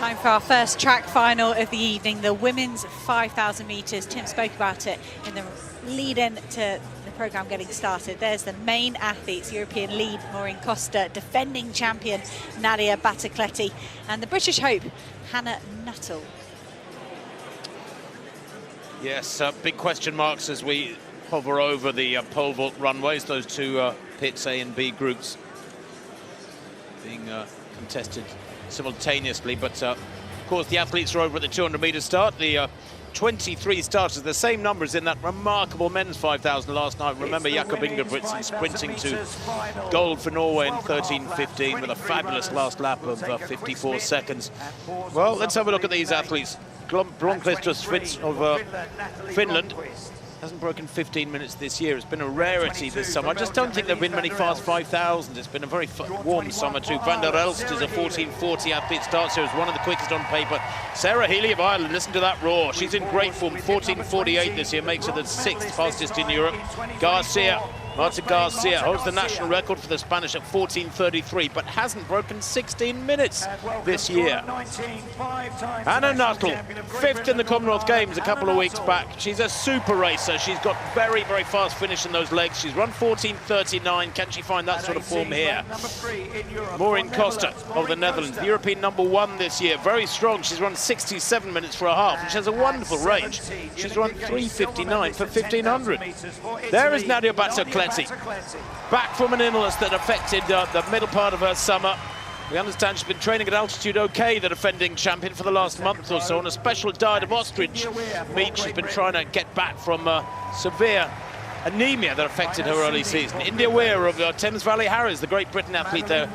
Time for our first track final of the evening, the women's 5,000 metres. Tim spoke about it in the lead-in to the programme getting started. There's the main athletes, European lead Maureen Costa, defending champion Nadia Battocletti, and the British hope, Hannah Nuttall. Yes, big question marks as we hover over the pole vault runways, those two pits A and B groups being contested simultaneously, but of course the athletes are over at the 200-metre start. The 23 starters, the same numbers in that remarkable men's 5,000 last night. Remember Jakob Ingebrigtsen sprinting to gold for Norway in 13:15 with a fabulous last lap of 54 seconds. Well, let's have a look at these athletes. Blomqvist of Finland hasn't broken 15 minutes this year. It's been a rarity this summer. I just don't think there have been many fast 5,000s. It's been a very warm summer too. Van der Elst is a 14:40 athlete, starts here as one of the quickest on paper. Sarah Healy of Ireland, listen to that roar. She's in great form, 14:48 this year, makes her the 6th fastest in Europe. Marta Garcia holds the national record for the Spanish at 14:33, but hasn't broken 16 minutes this year. Hannah Nuttall, 5th in the Commonwealth Games a couple of weeks back. She's a super racer. She's got very, very fast finish in those legs. She's run 14:39. Can she find that sort of form here? Maureen Costa of the Netherlands, the European #1 this year. Very strong. She's run 67 minutes for a half, and she has a wonderful range. She's run 3:59 for 1,500. There is Nadia Battocletti, back from an illness that affected the middle part of her summer. We understand she's been training at altitude OK, the defending champion, for the last month or so on a special diet of ostrich meat. She's been trying to get back from severe anemia that affected her early season. India Weir of Thames Valley Harriers, the Great Britain athlete there,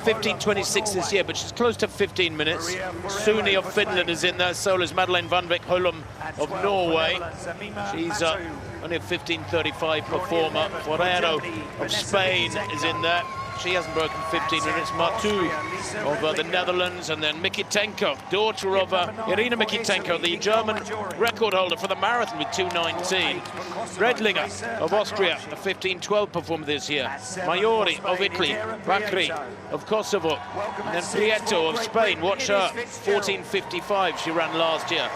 15:26 this year, but she's close to 15 minutes. Suni of Finland is in there, so is Madeleine van Vik Hullum of Norway. She's only a 15:35 performer. Forero of Spain is in there. She hasn't broken 15 minutes. Martu of the Netherlands, and then Mikitenko, daughter of Irina Mikitenko, the German record holder for the marathon with 2:19. Redlinger of Austria, a 15:12 performer this year. Maiori of Italy, Bakri of Kosovo, and then Prieto of Spain. Watch her, 14:55 she ran last year.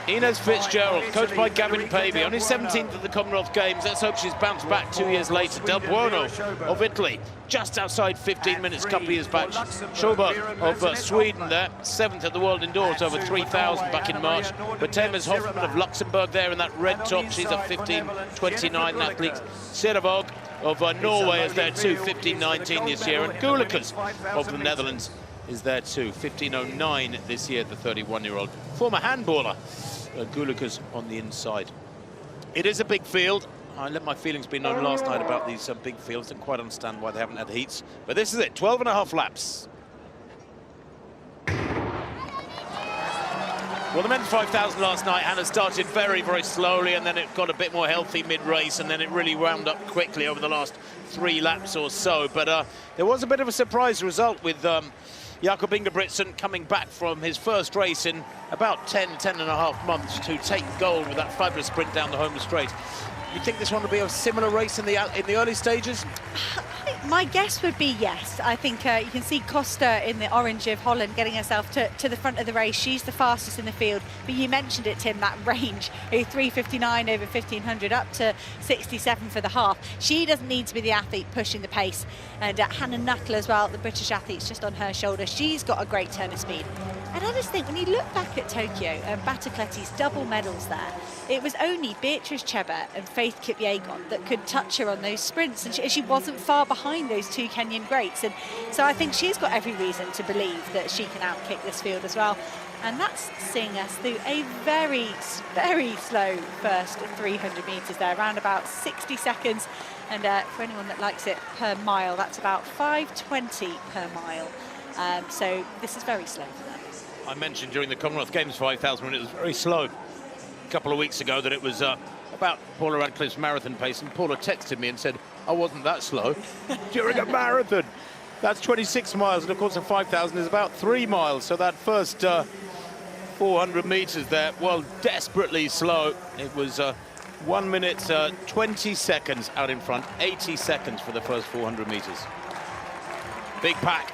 Inez Fitzgerald, coached by Gavin Pavey, only 17th at the Commonwealth Games. Let's hope she's bounced back 2 years later. Del Buono of Italy, just outside 15 minutes a couple of years back. Schoberg of Sweden there, 7th at the World Indoors, over 3,000 back in March. But Temes Hoffman of Luxembourg there in that red top, she's a 15:29 athlete. Sirevog of Norway is there too, 15:19 this year. And Gulikas of the Netherlands is there too, 15:09 this year, the 31-year-old. Former handballer, Gulikas on the inside. It is a big field. I let my feelings be known last night about these big fields. I don't quite understand why they haven't had heats. But this is it, 12.5 laps. Well, the men's 5,000 last night, Hannah started very, very slowly, and then it got a bit more healthy mid-race, and then it really wound up quickly over the last 3 laps or so. But there was a bit of a surprise result with Jakob Ingebrigtsen coming back from his first race in about 10 and a half months to take gold with that fabulous sprint down the home straight. You think this one will be a similar race in the early stages? My guess would be yes. I think you can see Costa in the orange of Holland getting herself to the front of the race. She's the fastest in the field. But you mentioned it, Tim, that range, 3:59 over 1,500 up to 67 for the half. She doesn't need to be the athlete pushing the pace. And Hannah Nuttall as well, the British athlete's just on her shoulder. She's got a great turn of speed. And I just think when you look back at Tokyo and Battocletti's double medals there, it was only Beatrice Chebet and Faith Kipyegon that could touch her on those sprints, and she wasn't far behind those 2 Kenyan greats. And so I think she's got every reason to believe that she can outkick this field as well. And that's seeing us through a very, very slow first 300 metres there, around about 60 seconds. And for anyone that likes it per mile, that's about 5:20 per mile. So this is very slow for them. I mentioned during the Commonwealth Games 5,000 when it was very slow a couple of weeks ago that it was about Paula Radcliffe's marathon pace, and Paula texted me and said, I wasn't that slow during a marathon. That's 26 miles, and of course a 5,000 is about 3 miles, so that first 400 metres there, well, desperately slow. It was 1 minute 20 seconds out in front, 80 seconds for the first 400 metres. Big pack.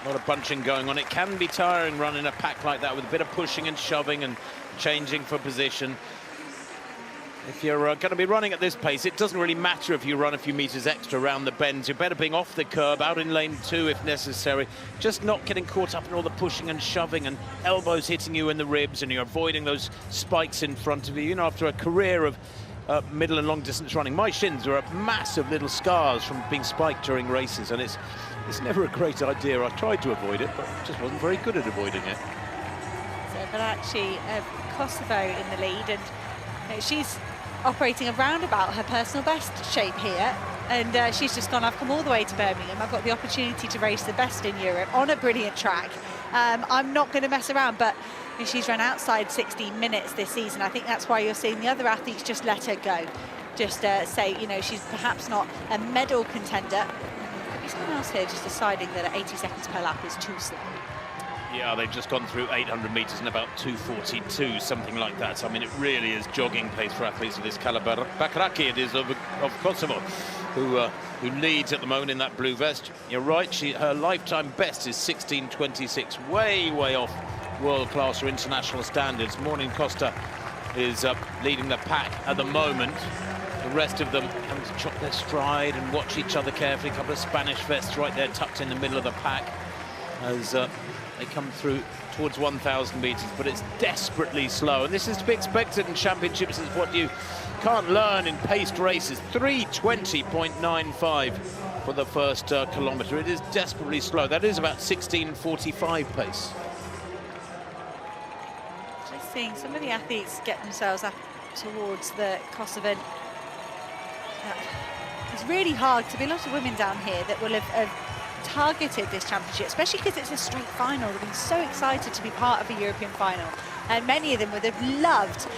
A lot of bunching going on. It can be tiring running a pack like that with a bit of pushing and shoving and changing for position. If you're going to be running at this pace, it doesn't really matter if you run a few meters extra around the bends. You're better being off the curb, out in lane 2 if necessary. Just not getting caught up in all the pushing and shoving and elbows hitting you in the ribs, and you're avoiding those spikes in front of you. You know, after a career of middle and long distance running, my shins are massive little scars from being spiked during races, and it's never a great idea. I tried to avoid it, but just wasn't very good at avoiding it. So Battocletti of Kosovo in the lead, and she's operating around about her personal best shape here, and she's just gone, I've come all the way to Birmingham, I've got the opportunity to race the best in Europe on a brilliant track. I'm not going to mess around, but she's run outside 16 minutes this season. I think that's why you're seeing the other athletes just let her go. Just say, you know, she's perhaps not a medal contender. Someone else here just deciding that at 80 seconds per lap is too slow. Yeah, they've just gone through 800 meters in about 2:42, something like that. I mean, it really is jogging pace for athletes of this caliber. Battocletti, it is of Kosovo, who leads at the moment in that blue vest. You're right, her lifetime best is 16:26, way off world-class or international standards. Morning Costa is leading the pack at the moment. The rest of them having to chop their stride and watch each other carefully. A couple of Spanish vests right there tucked in the middle of the pack as they come through towards 1,000 meters, but it's desperately slow. And this is to be expected in championships. It's what you can't learn in paced races. 3:20.95 for the first kilometre. It is desperately slow. That is about 16:45 pace. Just seeing some of the athletes get themselves up towards the Kosovan. It's really hard to be a lot of women down here that will have targeted this championship, especially because it's a straight final. They've been so excited to be part of a European final, and many of them would have loved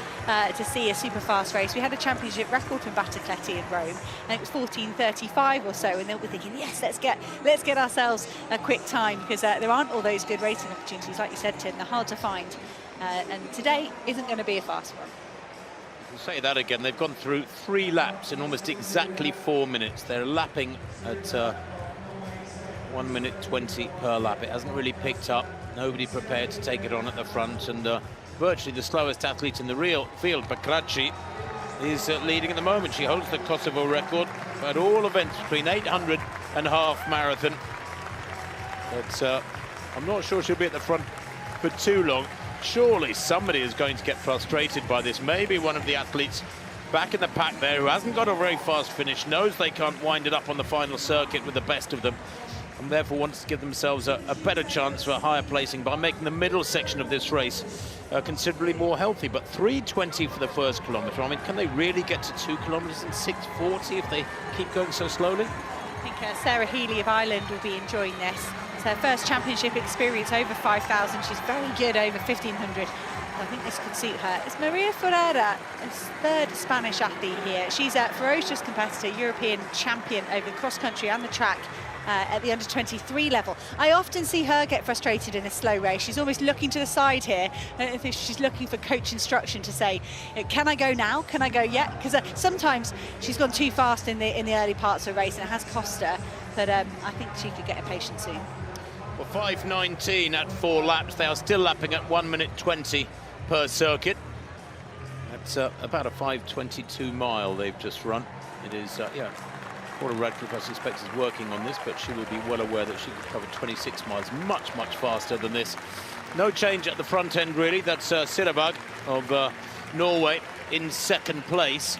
to see a super fast race. We had a championship record from Battocletti in Rome, and it was 14:35 or so, and they'll be thinking, yes, let's get ourselves a quick time, because there aren't all those good racing opportunities, like you said, Tim. They're hard to find, and today isn't going to be a fast one. We'll say that again. They've gone through 3 laps in almost exactly 4 minutes. They're lapping at 1:20 per lap. It hasn't really picked up. Nobody prepared to take it on at the front, and virtually the slowest athlete in the real field, Battocletti, is leading at the moment. She holds the Kosovo record at all events between 800 and half marathon. But I'm not sure she'll be at the front for too long. Surely somebody is going to get frustrated by this. Maybe one of the athletes back in the pack there who hasn't got a very fast finish, knows they can't wind it up on the final circuit with the best of them, and therefore wants to give themselves a better chance for a higher placing by making the middle section of this race considerably more healthy. But 3:20 for the first kilometre. I mean, can they really get to 2 kilometres in 6:40 if they keep going so slowly? I think Sarah Healy of Ireland will be enjoying this. It's her first championship experience over 5,000. She's very good over 1,500. I think this could suit her. It's Maria Ferreira, a third Spanish athlete here. She's a ferocious competitor, European champion over cross-country and the track at the under-23 level. I often see her get frustrated in a slow race. She's almost looking to the side here. I think she's looking for coach instruction to say, can I go now? Can I go yet? Because sometimes she's gone too fast in the early parts of the race, and it has cost her. But I think she could get impatient soon. Well, 5:19 at 4 laps. They are still lapping at 1:20 per circuit. That's about a 5:22 mile they've just run. It is, yeah, Paula Radcliffe, I suspect, is working on this, but she will be well aware that she could cover 26 miles much faster than this. No change at the front end, really. That's Sirabag of Norway in second place,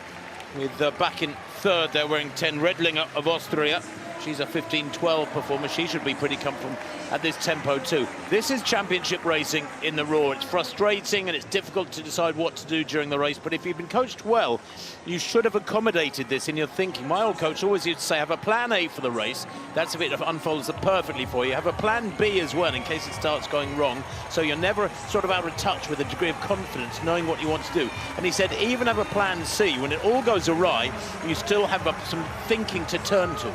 with back in third there wearing 10 Redlinger of Austria. She's a 15:12 performer. She should be pretty comfortable at this tempo too. This is championship racing in the raw. It's frustrating and it's difficult to decide what to do during the race, but if you've been coached well, you should have accommodated this in your thinking. My old coach always used to say, have a plan A for the race. That's if it unfolds perfectly for you. Have a plan B as well in case it starts going wrong, so you're never sort of out of touch with a degree of confidence, knowing what you want to do. And he said, even have a plan C. When it all goes awry, you still have some thinking to turn to.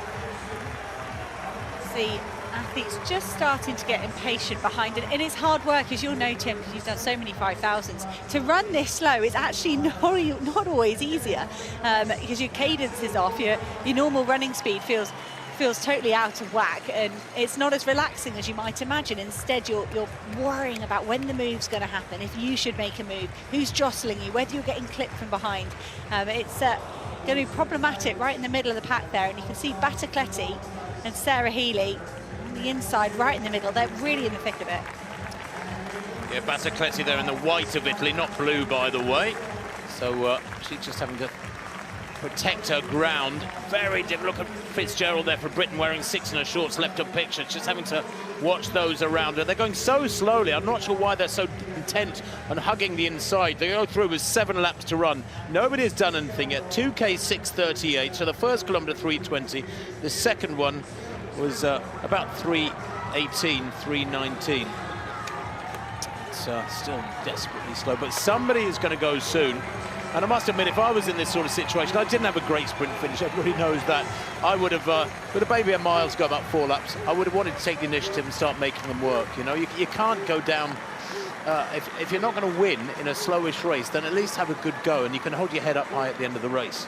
The athletes just starting to get impatient behind it, and it's hard work, as you'll know, Tim, because you've done so many 5,000s. To run this slow is actually not always easier, because your cadence is off, your normal running speed feels feels totally out of whack, and it's not as relaxing as you might imagine. Instead, you're worrying about when the move's going to happen, if you should make a move, who's jostling you, whether you're getting clipped from behind. It's going to be problematic right in the middle of the pack there, and you can see Battocletti and Sarah Healy on the inside, right in the middle. They're really in the thick of it. Yeah, Battocletti there in the white of Italy, not blue, by the way. So she's just having to protect her ground. Very difficult. Look at Fitzgerald there for Britain wearing 6 in her shorts, left of picture. Just having to watch those around her. They're going so slowly. I'm not sure why they're so intent on hugging the inside. They go through with 7 laps to run. Nobody has done anything yet. 2K 6:38. So the first kilometre 3:20. The second one was about 3:18, 3:19. It's still desperately slow, but somebody is going to go soon. And I must admit, if I was in this sort of situation, I didn't have a great sprint finish, everybody knows that. I would have, with a baby a mile to go about 4 laps, I would have wanted to take the initiative and start making them work. You know, you can't go down, if you're not going to win in a slowish race, then at least have a good go, and you can hold your head up high at the end of the race.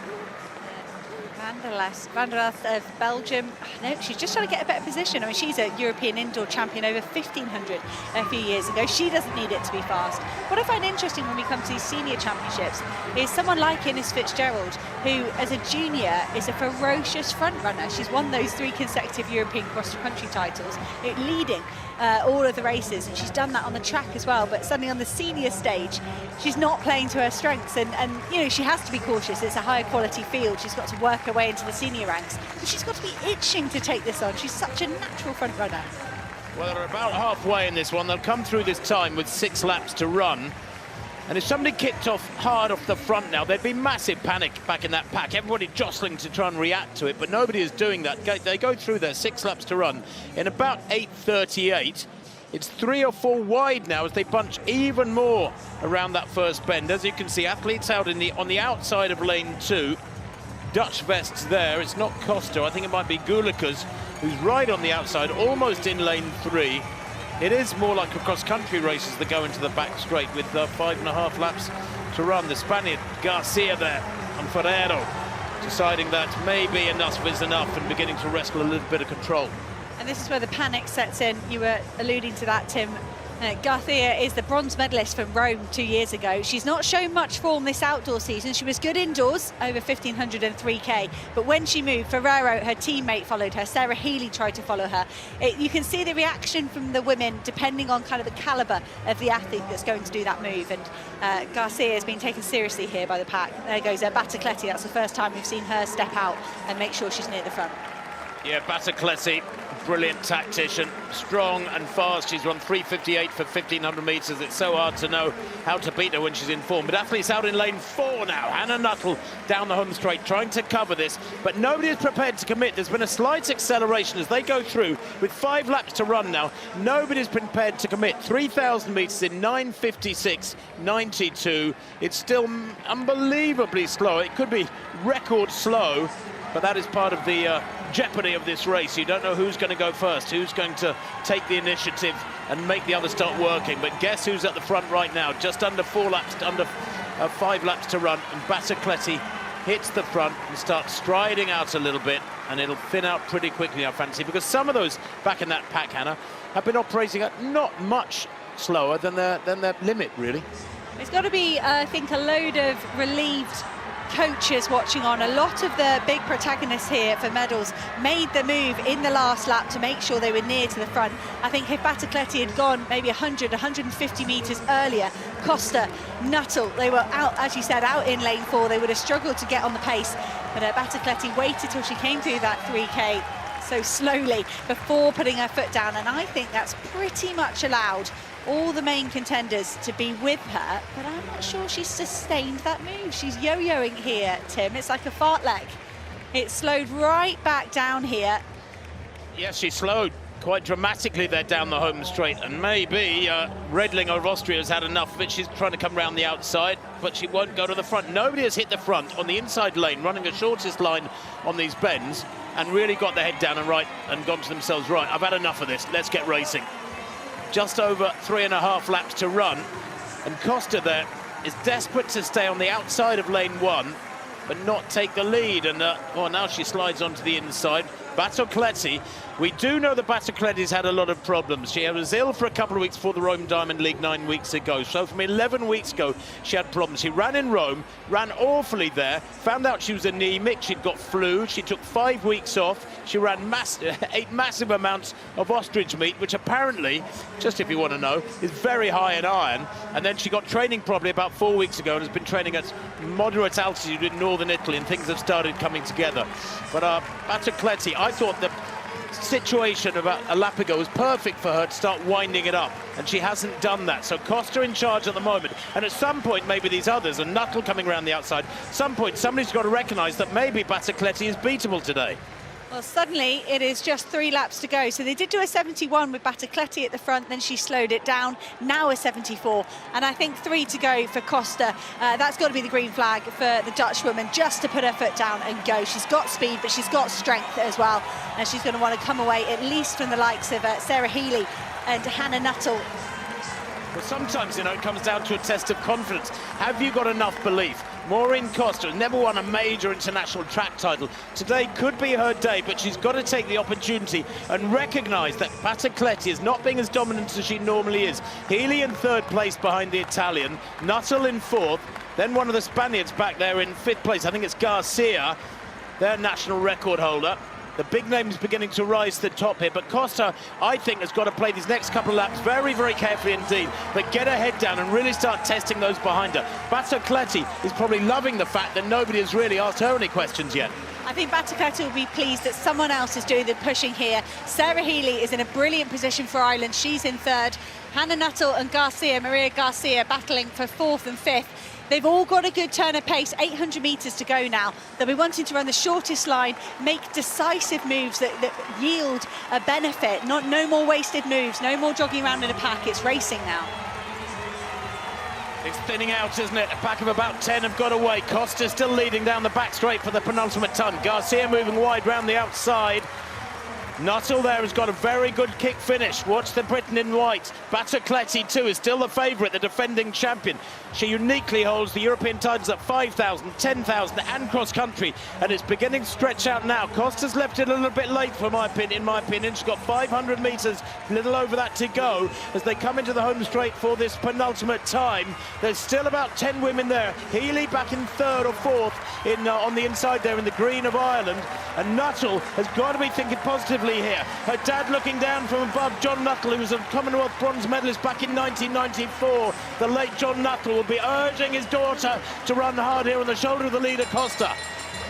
Van der Last of Belgium. No, she's just trying to get a better position. I mean, she's a European indoor champion over 1500 a few years ago. She doesn't need it to be fast. What I find interesting when we come to these senior championships is someone like Ines Fitzgerald, who as a junior is a ferocious front runner. She's won those 3 consecutive European cross-country titles, leading all of the races, and she's done that on the track as well. But suddenly on the senior stage, she's not playing to her strengths, and you know, she has to be cautious. It's a higher quality field. She's got to work her way into the senior ranks, but she's got to be itching to take this on. She's such a natural front runner. Well, they're about halfway in this one. They'll come through this time with 6 laps to run. And if somebody kicked off hard off the front now, there'd be massive panic back in that pack. Everybody jostling to try and react to it, but nobody is doing that. They go through their 6 laps to run in about 8:38. It's 3 or 4 wide now as they bunch even more around that first bend. As you can see, athletes out on the outside of lane 2. Dutch vests there. It's not Costa. I think it might be Gulikas, who's right on the outside, almost in lane 3. It is more like a cross-country races that go into the back straight with 5.5 laps to run. The Spaniard Garcia there and Ferrero deciding that maybe enough is enough and beginning to wrestle a little bit of control. And this is where the panic sets in. You were alluding to that, Tim. Garcia is the bronze medalist from Rome 2 years ago. She's not shown much form this outdoor season. She was good indoors, over 1500 and 3K. But when she moved, Ferrero, her teammate, followed her. Sarah Healy tried to follow her. You can see the reaction from the women depending on kind of the caliber of the athlete that's going to do that move. And Garcia has been taken seriously here by the pack. There goes Battocletti. That's the first time we've seen her step out and make sure she's near the front. Yeah, Battocletti, brilliant tactician, strong and fast. She's run 3:58 for 1500 metres. It's so hard to know how to beat her when she's in form. But athletes out in lane 4 now. Hannah Nuttall down the home straight, trying to cover this, but nobody is prepared to commit. There's been a slight acceleration as they go through with 5 laps to run now. Nobody's prepared to commit. 3,000 metres in 9:56.92. It's still unbelievably slow. It could be record slow, but that is part of the jeopardy of this race. You don't know who's going to go first, who's going to take the initiative and make the others start working. But guess who's at the front right now? Just under 4 laps, under 5 laps to run, and Battocletti hits the front and starts striding out a little bit, and it'll thin out pretty quickly, I fancy, because some of those back in that pack, Hannah, have been operating at not much slower than their limit, really. It's got to be, I think, a load of relieved coaches watching on. A lot of the big protagonists here for medals made the move in the last lap to make sure they were near to the front. I think if Battocletti had gone maybe 100, 150 metres earlier, Costa, Nuttall, they were out, as you said, out in lane 4. They would have struggled to get on the pace, but Battocletti waited till she came through that 3K so slowly before putting her foot down, and I think that's pretty much allowed all the main contenders to be with her, but I'm not sure she's sustained that move. She's yo-yoing here, Tim. It's like a fartlek. It slowed right back down here. Yes, she slowed quite dramatically there down the home straight, and maybe Redling of Austria has had enough of it. She's trying to come round the outside, but she won't go to the front. Nobody has hit the front on the inside lane, running the shortest line on these bends, and really got their head down and gone to themselves, right, I've had enough of this, let's get racing. Just over 3.5 laps to run, and Costa there is desperate to stay on the outside of lane 1 but not take the lead, and well, now she slides onto the inside. Battocletti, we do know that Battocletti's had a lot of problems. She was ill for a couple of weeks before the Rome Diamond League 9 weeks ago. So from 11 weeks ago, she had problems. She ran in Rome, ran awfully there, found out she was anemic, she'd got flu, she took 5 weeks off, she ran ate massive amounts of ostrich meat, which apparently, just if you want to know, is very high in iron. And then she got training probably about 4 weeks ago and has been training at moderate altitude in northern Italy, and things have started coming together. But Battocletti, I thought the situation about a lap ago was perfect for her to start winding it up, and she hasn't done that. So Costa in charge at the moment, and at some point maybe these others, and Nuttall coming around the outside, some point somebody's got to recognise that maybe Battocletti is beatable today. Well, suddenly it is just 3 laps to go. So they did do a 71 with Battocletti at the front, then she slowed it down, now a 74. And I think 3 to go for Costa. That's got to be the green flag for the Dutch woman, just to put her foot down and go. She's got speed, but she's got strength as well. And she's going to want to come away at least from the likes of Sarah Healy and Hannah Nuttall. Well, sometimes, you know, it comes down to a test of confidence. Have you got enough belief? Maureen Costa has never won a major international track title. Today could be her day, but she's got to take the opportunity and recognise that Battocletti is not being as dominant as she normally is. Healy in 3rd place behind the Italian, Nuttall in 4th, then one of the Spaniards back there in 5th place. I think it's Garcia, their national record holder. The big name's beginning to rise to the top here, but Costa, I think, has got to play these next couple of laps very, very carefully indeed, but get her head down and really start testing those behind her. Battocletti is probably loving the fact that nobody has really asked her any questions yet. I think Battocletti will be pleased that someone else is doing the pushing here. Sarah Healy is in a brilliant position for Ireland. She's in 3rd. Hannah Nuttall and Maria Garcia battling for 4th and 5th. They've all got a good turn of pace, 800 metres to go now. They'll be wanting to run the shortest line, make decisive moves that yield a benefit. No more wasted moves, no more jogging around in a pack. It's racing now. It's thinning out, isn't it? A pack of about 10 have got away. Costa still leading down the back straight for the penultimate ton. Garcia moving wide round the outside. Nuttall there has got a very good kick finish. Watch the Briton in white. Battocletti too is still the favourite, the defending champion. She uniquely holds the European titles at 5,000, 10,000 and cross country, and it's beginning to stretch out now. Costa's left it a little bit late in my opinion. She's got 500 metres, a little over that to go as they come into the home straight for this penultimate time. There's still about 10 women there. Healy back in 3rd or 4th on the inside there in the green of Ireland, and Nuttall has got to be thinking positively here. Her dad looking down from above, John Nuttall, who was a Commonwealth bronze medalist back in 1994. The late John Nuttall will be urging his daughter to run hard here on the shoulder of the leader, Costa.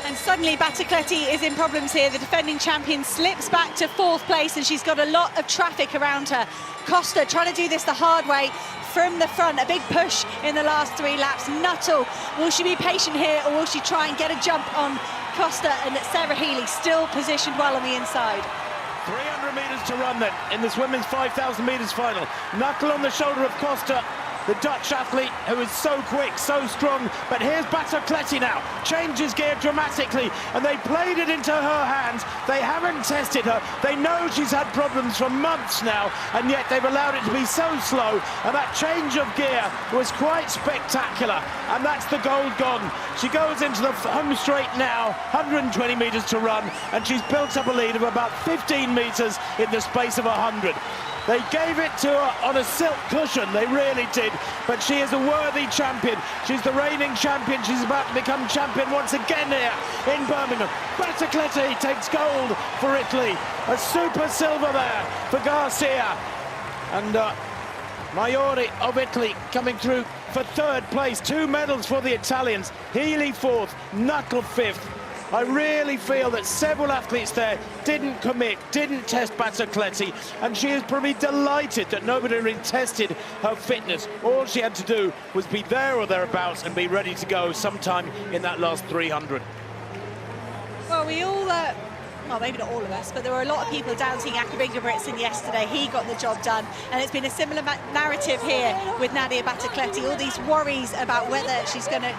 And suddenly Battocletti is in problems here. The defending champion slips back to 4th place, and she's got a lot of traffic around her. Costa trying to do this the hard way from the front. A big push in the last 3 laps. Nuttall, will she be patient here, or will she try and get a jump on Costa? And Sarah Healy still positioned well on the inside. 300 metres to run then in this women's 5,000 metres final. Nuttall on the shoulder of Costa, the Dutch athlete who is so quick, so strong. But here's Battocletti now, changes gear dramatically, and they played it into her hands. They haven't tested her. They know she's had problems for months now, and yet they've allowed it to be so slow. And that change of gear was quite spectacular, and that's the gold gone. She goes into the home straight now, 120 metres to run, and she's built up a lead of about 15 metres in the space of 100. They gave it to her on a silk cushion, they really did, but she is a worthy champion. She's the reigning champion. She's about to become champion once again here in Birmingham. Battocletti takes gold for Italy. A super silver there for Garcia. And Maiori of Italy coming through for 3rd place. 2 medals for the Italians. Healy 4th, Nuttall 5th. I really feel that several athletes there didn't commit, didn't test Battocletti, and she is probably delighted that nobody really tested her fitness. All she had to do was be there or thereabouts and be ready to go sometime in that last 300. Well, we all, well, maybe not all of us, but there were a lot of people doubting Ingebrigtsen yesterday. He got the job done, and it's been a similar narrative here with Nadia Battocletti. All these worries about whether she's going to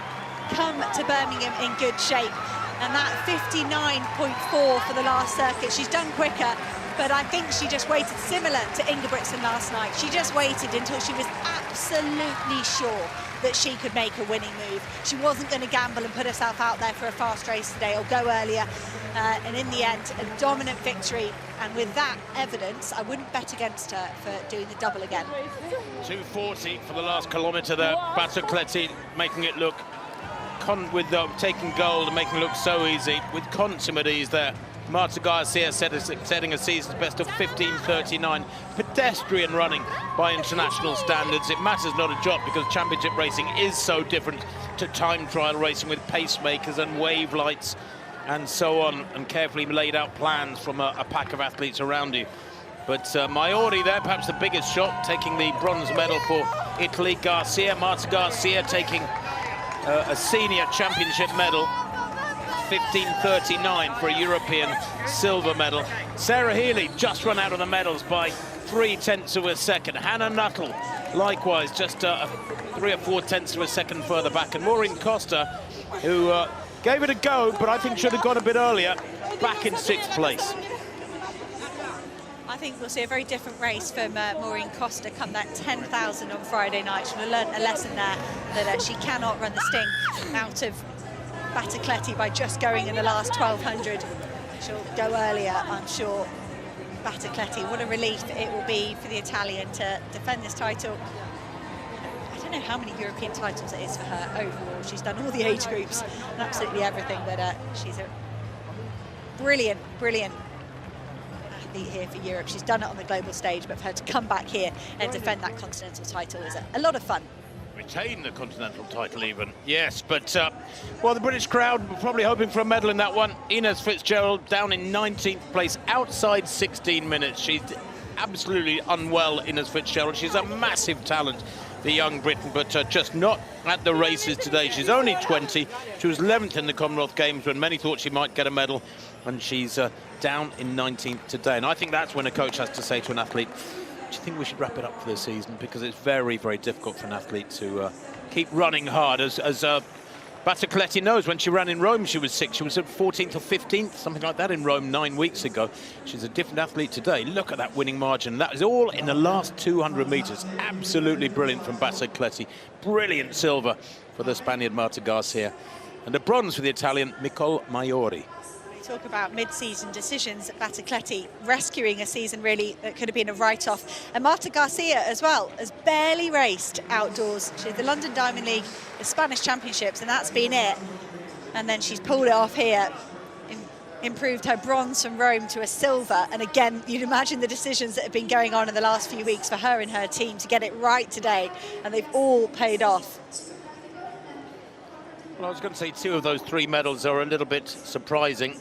come to Birmingham in good shape. And that 59.4 for the last circuit. She's done quicker, but I think she just waited, similar to Ingebrigtsen last night. She just waited until she was absolutely sure that she could make a winning move. She wasn't going to gamble and put herself out there for a fast race today or go earlier. And in the end, a dominant victory. And with that evidence, I wouldn't bet against her for doing the double again. 2:40 for the last kilometre there. Battocletti making it look, with taking gold and making it look so easy, with consummate ease there. Marta Garcia setting a season's best of 15:39. Pedestrian running by international standards. It matters not a jot because championship racing is so different to time trial racing with pacemakers and wave lights and so on, and carefully laid out plans from a pack of athletes around you. But Maiori there, perhaps the biggest shot, taking the bronze medal for Italy. Marta Garcia taking a senior championship medal. 15:39 for a European silver medal. Sarah Healy just run out of the medals by 0.3 of a second. Hannah Nuttall, likewise, just 3 or 4 tenths of a second further back. And Maureen Costa, who gave it a go, but I think should have gone a bit earlier, back in 6th place. I think we'll see a very different race from Maureen Costa come that 10,000 on Friday night. She'll have learnt a lesson there that she cannot run the sting out of Battocletti by just going in the last 1200. She'll go earlier, I'm sure. Battocletti, what a relief it will be for the Italian to defend this title. I don't know how many European titles it is for her overall. She's done all the age groups and absolutely everything, but she's a brilliant athlete here for Europe. She's done it on the global stage, but for her to come back here and defend that continental title is a lot of fun. Retain the continental title even, yes, but well, the British crowd were probably hoping for a medal in that one. Ines Fitzgerald down in 19th place, outside 16 minutes. She's absolutely unwell, Ines Fitzgerald. She's a massive talent, the young Briton, but just not at the races today. She's only 20. She was 11th in the Commonwealth Games when many thought she might get a medal, and she's down in 19th today. And I think that's when a coach has to say to an athlete, do you think we should wrap it up for the season? Because it's very, very difficult for an athlete to keep running hard. As Battocletti knows, when she ran in Rome, she was 6th. She was at 14th or 15th, something like that in Rome 9 weeks ago. She's a different athlete today. Look at that winning margin. That is all in the last 200 metres. Absolutely brilliant from Battocletti. Brilliant silver for the Spaniard Marta Garcia. And a bronze for the Italian Nicole Maiori. Talk about mid-season decisions. Battocletti rescuing a season really that could have been a write-off, and Marta Garcia as well has barely raced outdoors. She had the London Diamond League, the Spanish Championships, and that's been it. And then she's pulled it off here, improved her bronze from Rome to a silver. And again, you'd imagine the decisions that have been going on in the last few weeks for her and her team to get it right today, and they've all paid off. Well, I was going to say 2 of those 3 medals are a little bit surprising.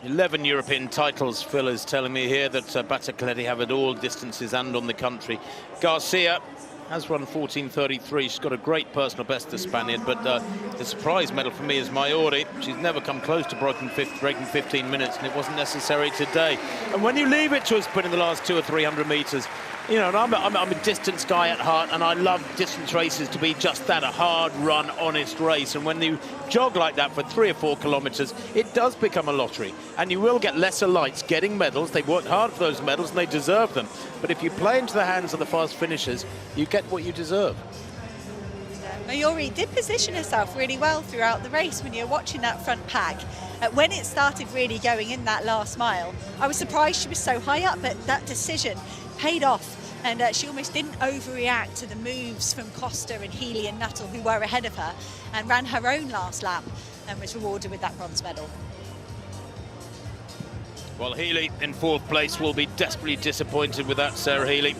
11 European titles, Phil is telling me here, that Battocletti have at all distances and on the country. Garcia has run 14:33. She's got a great personal best, the Spaniard, but the surprise medal for me is Maiori. She's never come close to breaking 15 minutes, and it wasn't necessary today. And when you leave it to a sprint in the last 200 or 300 metres, you know, and I'm a distance guy at heart, and I love distance races to be just that, a hard run, honest race. And when you jog like that for 3 or 4 kilometres, it does become a lottery. And you will get lesser lights getting medals. They've worked hard for those medals, and they deserve them. But if you play into the hands of the fast finishers, you get what you deserve. Maiori did position herself really well throughout the race when you're watching that front pack. When it started really going in that last mile, I was surprised she was so high up, but that decision paid off. And she almost didn't overreact to the moves from Costa and Healy and Nuttall, who were ahead of her, and ran her own last lap and was rewarded with that bronze medal. Well, Healy in 4th place will be desperately disappointed with that, Sarah Healy.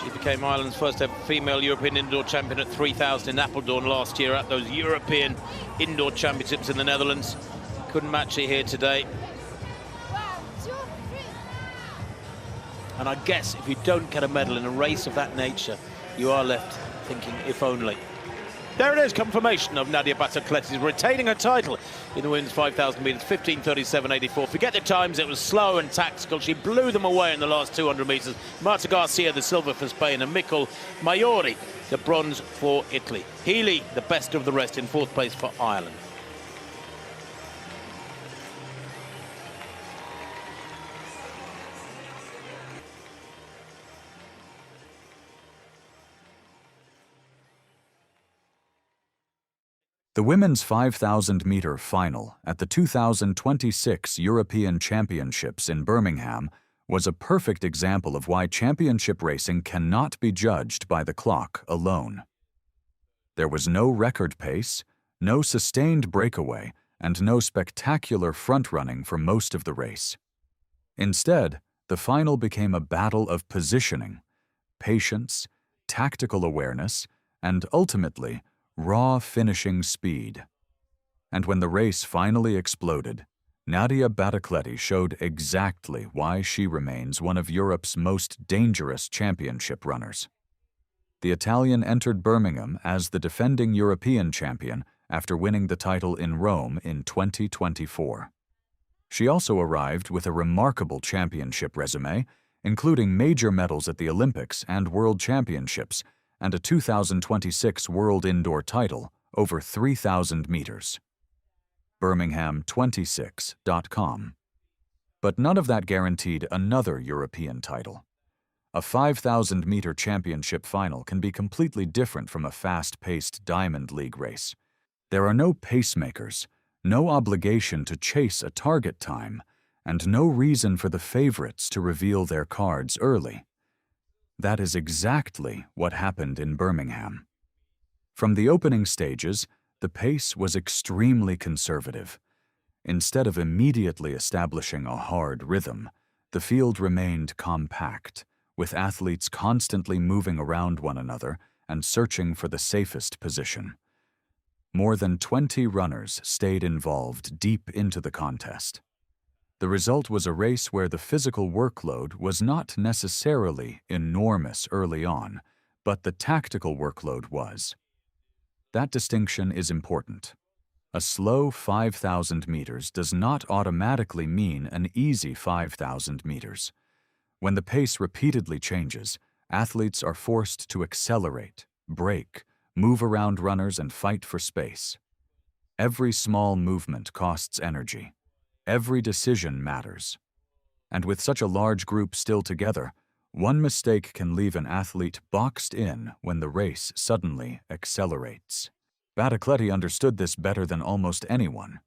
She became Ireland's first ever female European indoor champion at 3,000 in Apeldoorn last year at those European indoor championships in the Netherlands. Couldn't match it here today. And I guess if you don't get a medal in a race of that nature, you are left thinking, if only. There it is, confirmation of Nadia Battocletti retaining her title in the women's 5,000 metres, 15:37.84. Forget the times, it was slow and tactical. She blew them away in the last 200 metres. Marta Garcia, the silver for Spain, and Nicole Maiori, the bronze for Italy. Healy, the best of the rest, in 4th place for Ireland. The women's 5,000-meter final at the 2026 European Championships in Birmingham was a perfect example of why championship racing cannot be judged by the clock alone. There was no record pace, no sustained breakaway, and no spectacular front-running for most of the race. Instead, the final became a battle of positioning, patience, tactical awareness, and ultimately, raw finishing speed. And when the race finally exploded, Nadia Battocletti showed exactly why she remains one of Europe's most dangerous championship runners. The Italian entered Birmingham as the defending European champion after winning the title in Rome in 2024. She also arrived with a remarkable championship resume, including major medals at the Olympics and World Championships, and a 2026 World Indoor title over 3,000 meters. Birmingham26.com. But none of that guaranteed another European title. A 5,000-meter championship final can be completely different from a fast-paced Diamond League race. There are no pacemakers, no obligation to chase a target time, and no reason for the favorites to reveal their cards early. That is exactly what happened in Birmingham. From the opening stages, the pace was extremely conservative. Instead of immediately establishing a hard rhythm, the field remained compact, with athletes constantly moving around one another and searching for the safest position. More than 20 runners stayed involved deep into the contest. The result was a race where the physical workload was not necessarily enormous early on, but the tactical workload was. That distinction is important. A slow 5,000 meters does not automatically mean an easy 5,000 meters. When the pace repeatedly changes, athletes are forced to accelerate, brake, move around runners, and fight for space. Every small movement costs energy. Every decision matters. And with such a large group still together, one mistake can leave an athlete boxed in when the race suddenly accelerates. Battocletti understood this better than almost anyone.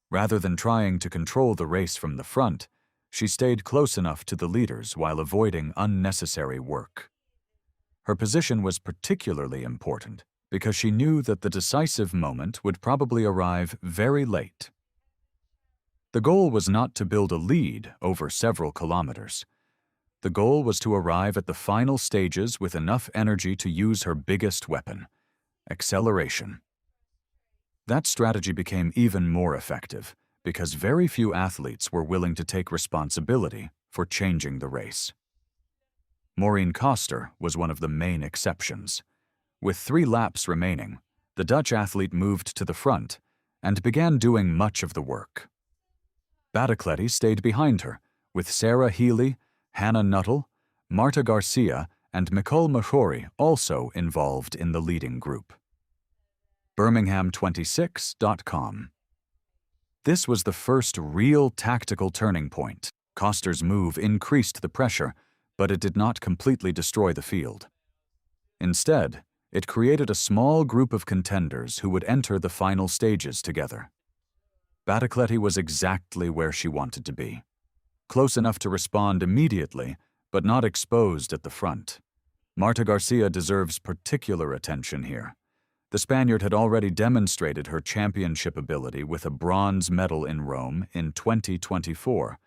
Rather than trying to control the race from the front, she stayed close enough to the leaders while avoiding unnecessary work. Her position was particularly important because she knew that the decisive moment would probably arrive very late. The goal was not to build a lead over several kilometers. The goal was to arrive at the final stages with enough energy to use her biggest weapon, acceleration. That strategy became even more effective because very few athletes were willing to take responsibility for changing the race. Maureen Koster was one of the main exceptions. With 3 laps remaining, the Dutch athlete moved to the front and began doing much of the work. Battocletti stayed behind her, with Sarah Healy, Hannah Nuttall, Marta Garcia, and Nicole Mahori also involved in the leading group. Birmingham26.com. This was the first real tactical turning point. Koster's move increased the pressure, but it did not completely destroy the field. Instead, it created a small group of contenders who would enter the final stages together. Battocletti was exactly where she wanted to be, close enough to respond immediately, but not exposed at the front. Marta Garcia deserves particular attention here. The Spaniard had already demonstrated her championship ability with a bronze medal in Rome in 2024,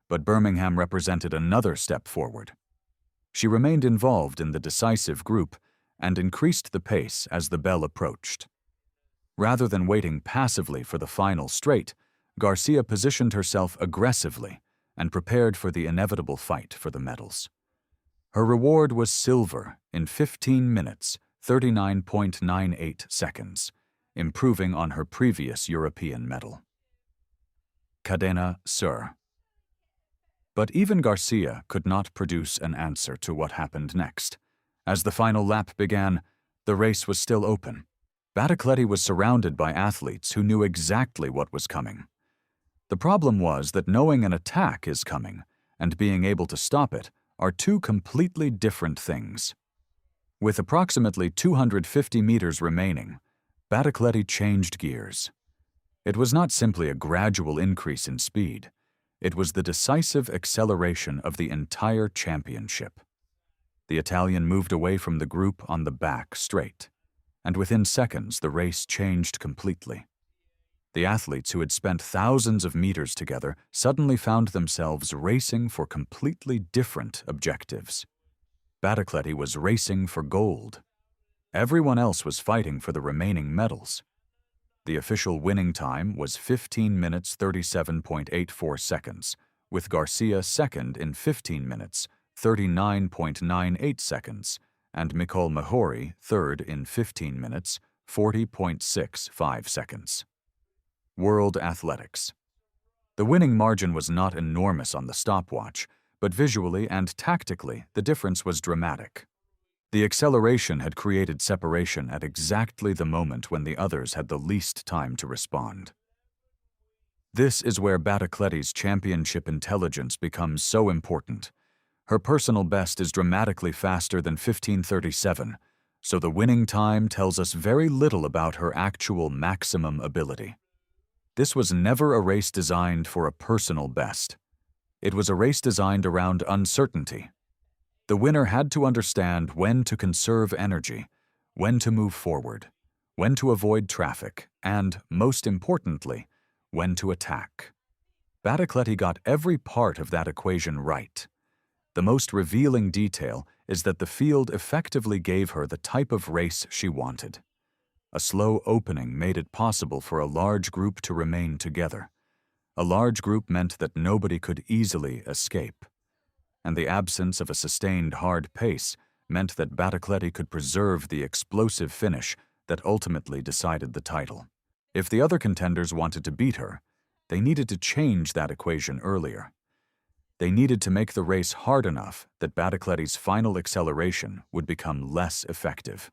but Birmingham represented another step forward. She remained involved in the decisive group and increased the pace as the bell approached. Rather than waiting passively for the final straight, Garcia positioned herself aggressively and prepared for the inevitable fight for the medals. Her reward was silver in 15 minutes, 39.98 seconds, improving on her previous European medal. Cadena Sur. But even Garcia could not produce an answer to what happened next. As the final lap began, the race was still open. Battocletti was surrounded by athletes who knew exactly what was coming. The problem was that knowing an attack is coming and being able to stop it are 2 completely different things. With approximately 250 meters remaining, Battocletti changed gears. It was not simply a gradual increase in speed. It was the decisive acceleration of the entire championship. The Italian moved away from the group on the back straight, and within seconds the race changed completely. The athletes who had spent thousands of meters together suddenly found themselves racing for completely different objectives. Battocletti was racing for gold. Everyone else was fighting for the remaining medals. The official winning time was 15 minutes 37.84 seconds, with Garcia second in 15 minutes 39.98 seconds, and Micol Mahori third in 15 minutes 40.65 seconds. World Athletics. The winning margin was not enormous on the stopwatch, but visually and tactically the difference was dramatic. The acceleration had created separation at exactly the moment when the others had the least time to respond. This is where Battocletti's championship intelligence becomes so important. Her personal best is dramatically faster than 15:37, so the winning time tells us very little about her actual maximum ability. This was never a race designed for a personal best. It was a race designed around uncertainty. The winner had to understand when to conserve energy, when to move forward, when to avoid traffic, and, most importantly, when to attack. Battocletti got every part of that equation right. The most revealing detail is that the field effectively gave her the type of race she wanted. A slow opening made it possible for a large group to remain together. A large group meant that nobody could easily escape. And the absence of a sustained hard pace meant that Battocletti could preserve the explosive finish that ultimately decided the title. If the other contenders wanted to beat her, they needed to change that equation earlier. They needed to make the race hard enough that Battocletti's final acceleration would become less effective.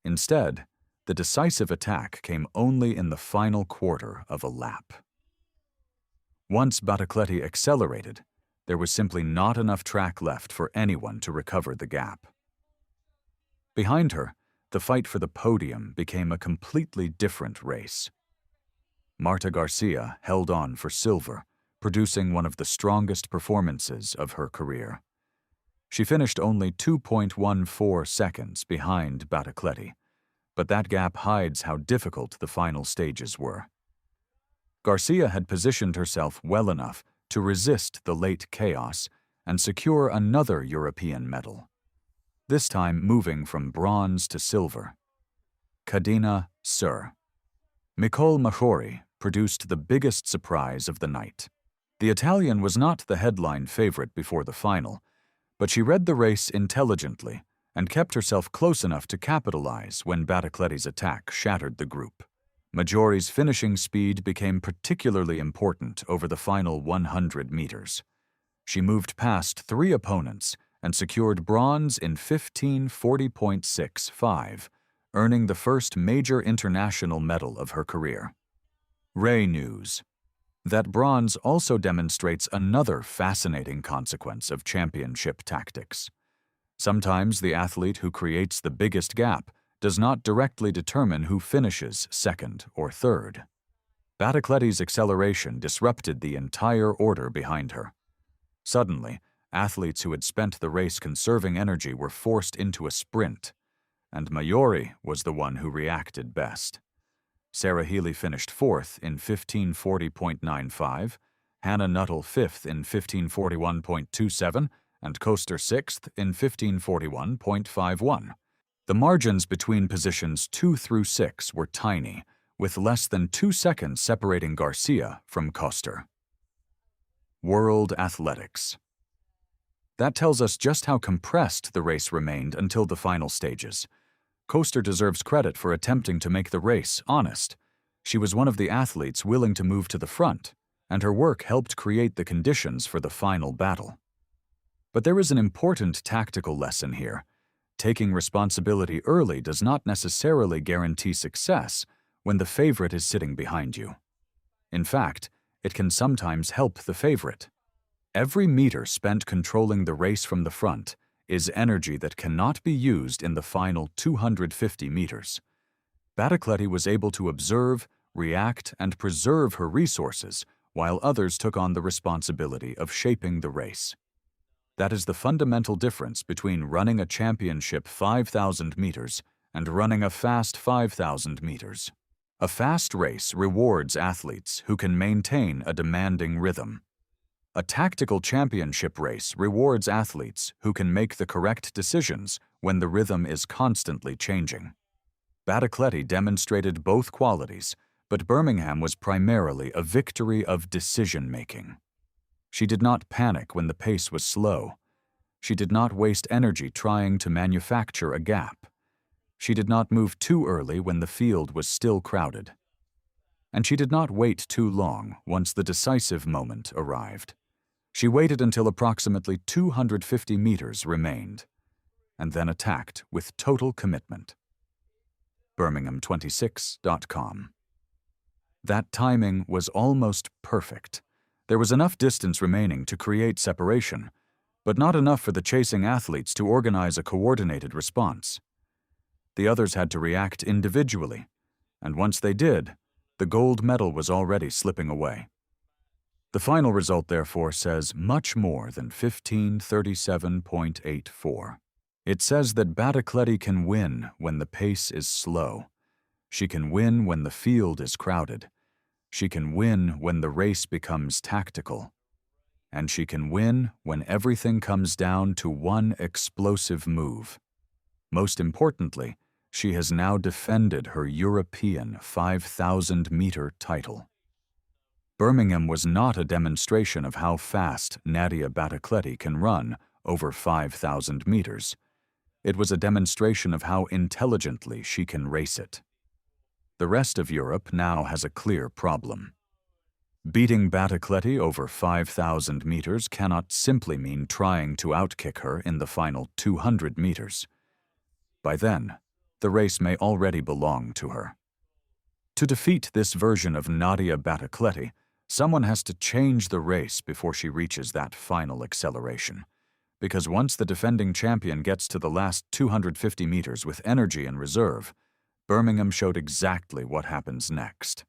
Instead, the decisive attack came only in the final quarter of a lap. Once Battocletti accelerated, there was simply not enough track left for anyone to recover the gap. Behind her, the fight for the podium became a completely different race. Marta Garcia held on for silver, producing one of the strongest performances of her career. She finished only 2.14 seconds behind Battocletti, but that gap hides how difficult the final stages were. Garcia had positioned herself well enough to resist the late chaos and secure another European medal, this time moving from bronze to silver. Cadena Sur. Micol Mahori produced the biggest surprise of the night. The Italian was not the headline favorite before the final, but she read the race intelligently and kept herself close enough to capitalize when Battocletti's attack shattered the group. Maggiori's finishing speed became particularly important over the final 100 meters. She moved past 3 opponents and secured bronze in 15:40.65, earning the first major international medal of her career. Ray News. That bronze also demonstrates another fascinating consequence of championship tactics. Sometimes the athlete who creates the biggest gap does not directly determine who finishes second or third. Battocletti's acceleration disrupted the entire order behind her. Suddenly, athletes who had spent the race conserving energy were forced into a sprint, and Mahori was the one who reacted best. Sarah Healy finished 4th in 15:40.95, Hannah Nuttall 5th in 15:41.27, and Koster 6th in 15:41.51. The margins between positions 2 through 6 were tiny, with less than 2 seconds separating Garcia from Koster. World Athletics. That tells us just how compressed the race remained until the final stages. Koster deserves credit for attempting to make the race honest. She was one of the athletes willing to move to the front, and her work helped create the conditions for the final battle. But there is an important tactical lesson here. Taking responsibility early does not necessarily guarantee success when the favorite is sitting behind you. In fact, it can sometimes help the favorite. Every meter spent controlling the race from the front is energy that cannot be used in the final 250 meters. Battocletti was able to observe, react, and preserve her resources while others took on the responsibility of shaping the race. That is the fundamental difference between running a championship 5,000 meters and running a fast 5,000 meters. A fast race rewards athletes who can maintain a demanding rhythm. A tactical championship race rewards athletes who can make the correct decisions when the rhythm is constantly changing. Battocletti demonstrated both qualities, but Birmingham was primarily a victory of decision-making. She did not panic when the pace was slow. She did not waste energy trying to manufacture a gap. She did not move too early when the field was still crowded. And she did not wait too long once the decisive moment arrived. She waited until approximately 250 meters remained, and then attacked with total commitment. Birmingham26.com. That timing was almost perfect. There was enough distance remaining to create separation, but not enough for the chasing athletes to organize a coordinated response. The others had to react individually, and once they did, the gold medal was already slipping away. The final result, therefore, says much more than 15:37.84. It says that Battocletti can win when the pace is slow. She can win when the field is crowded. She can win when the race becomes tactical. And she can win when everything comes down to one explosive move. Most importantly, she has now defended her European 5,000-meter title. Birmingham was not a demonstration of how fast Nadia Battocletti can run over 5,000 meters. It was a demonstration of how intelligently she can race it. The rest of Europe now has a clear problem. Beating Battocletti over 5,000 meters cannot simply mean trying to outkick her in the final 200 meters. By then, the race may already belong to her. To defeat this version of Nadia Battocletti, someone has to change the race before she reaches that final acceleration. Because once the defending champion gets to the last 250 meters with energy in reserve, Birmingham showed exactly what happens next.